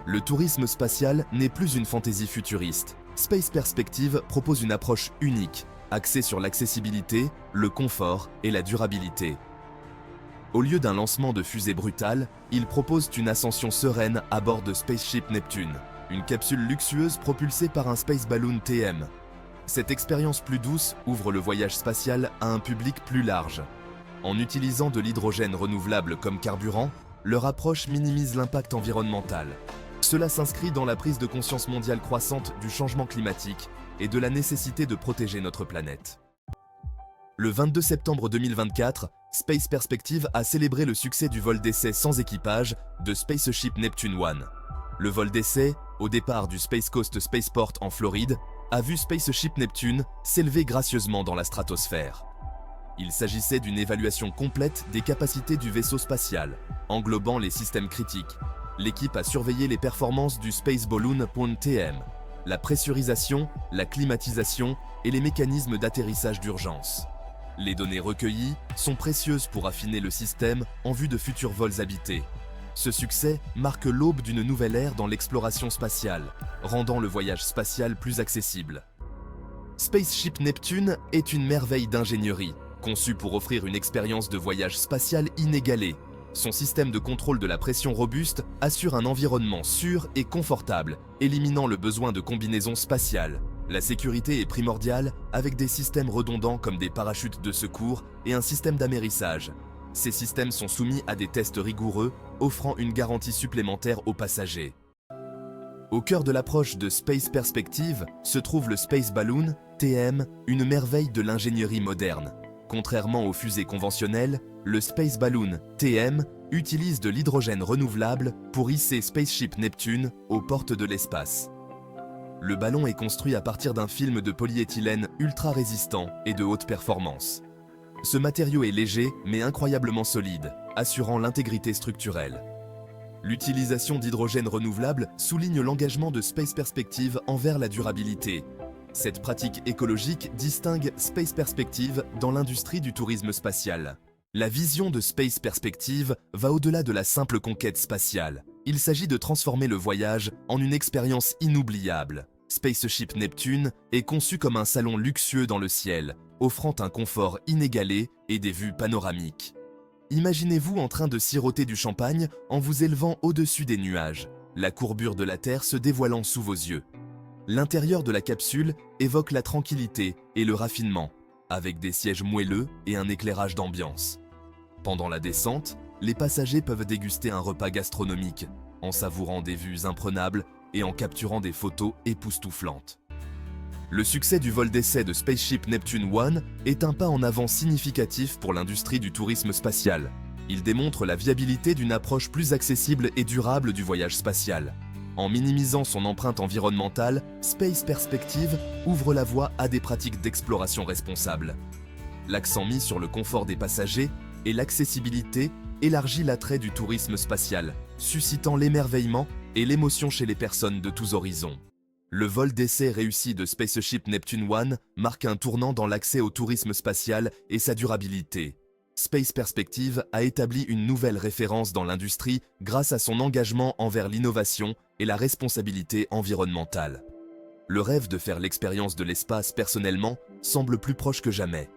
Le tourisme spatial n'est plus une fantaisie futuriste. Space Perspective propose une approche unique, axée sur l'accessibilité, le confort et la durabilité. Au lieu d'un lancement de fusée brutale, ils proposent une ascension sereine à bord de Spaceship Neptune, une capsule luxueuse propulsée par un Space Balloon TM. Cette expérience plus douce ouvre le voyage spatial à un public plus large. En utilisant de l'hydrogène renouvelable comme carburant, leur approche minimise l'impact environnemental. Cela s'inscrit dans la prise de conscience mondiale croissante du changement climatique et de la nécessité de protéger notre planète. Le 22 septembre 2024, Space Perspective a célébré le succès du vol d'essai sans équipage de Spaceship Neptune 1. Le vol d'essai, au départ du Space Coast Spaceport en Floride, a vu Spaceship Neptune s'élever gracieusement dans la stratosphère. Il s'agissait d'une évaluation complète des capacités du vaisseau spatial, englobant les systèmes critiques. L'équipe a surveillé les performances du Space Balloon TM, la pressurisation, la climatisation et les mécanismes d'atterrissage d'urgence. Les données recueillies sont précieuses pour affiner le système en vue de futurs vols habités. Ce succès marque l'aube d'une nouvelle ère dans l'exploration spatiale, rendant le voyage spatial plus accessible. Spaceship Neptune est une merveille d'ingénierie, conçue pour offrir une expérience de voyage spatial inégalée. Son système de contrôle de la pression robuste assure un environnement sûr et confortable, éliminant le besoin de combinaisons spatiales. La sécurité est primordiale avec des systèmes redondants comme des parachutes de secours et un système d'amérissage. Ces systèmes sont soumis à des tests rigoureux, offrant une garantie supplémentaire aux passagers. Au cœur de l'approche de Space Perspective se trouve le Space Balloon TM, une merveille de l'ingénierie moderne. Contrairement aux fusées conventionnelles, le Space Balloon TM utilise de l'hydrogène renouvelable pour hisser Spaceship Neptune aux portes de l'espace. Le ballon est construit à partir d'un film de polyéthylène ultra résistant et de haute performance. Ce matériau est léger mais incroyablement solide, assurant l'intégrité structurelle. L'utilisation d'hydrogène renouvelable souligne l'engagement de Space Perspective envers la durabilité. Cette pratique écologique distingue Space Perspective dans l'industrie du tourisme spatial. La vision de Space Perspective va au-delà de la simple conquête spatiale. Il s'agit de transformer le voyage en une expérience inoubliable. Spaceship Neptune est conçu comme un salon luxueux dans le ciel, offrant un confort inégalé et des vues panoramiques. Imaginez-vous en train de siroter du champagne en vous élevant au-dessus des nuages, la courbure de la Terre se dévoilant sous vos yeux. L'intérieur de la capsule évoque la tranquillité et le raffinement, avec des sièges moelleux et un éclairage d'ambiance. Pendant la descente, les passagers peuvent déguster un repas gastronomique, en savourant des vues imprenables et en capturant des photos époustouflantes. Le succès du vol d'essai de Spaceship Neptune 1 est un pas en avant significatif pour l'industrie du tourisme spatial. Il démontre la viabilité d'une approche plus accessible et durable du voyage spatial. En minimisant son empreinte environnementale, Space Perspective ouvre la voie à des pratiques d'exploration responsables. L'accent mis sur le confort des passagers et l'accessibilité élargit l'attrait du tourisme spatial, suscitant l'émerveillement et l'émotion chez les personnes de tous horizons. Le vol d'essai réussi de Spaceship Neptune 1 marque un tournant dans l'accès au tourisme spatial et sa durabilité. Space Perspective a établi une nouvelle référence dans l'industrie grâce à son engagement envers l'innovation et la responsabilité environnementale. Le rêve de faire l'expérience de l'espace personnellement semble plus proche que jamais.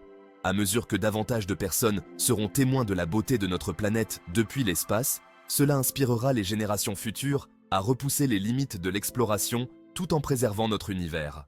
À mesure que davantage de personnes seront témoins de la beauté de notre planète depuis l'espace, cela inspirera les générations futures à repousser les limites de l'exploration tout en préservant notre univers.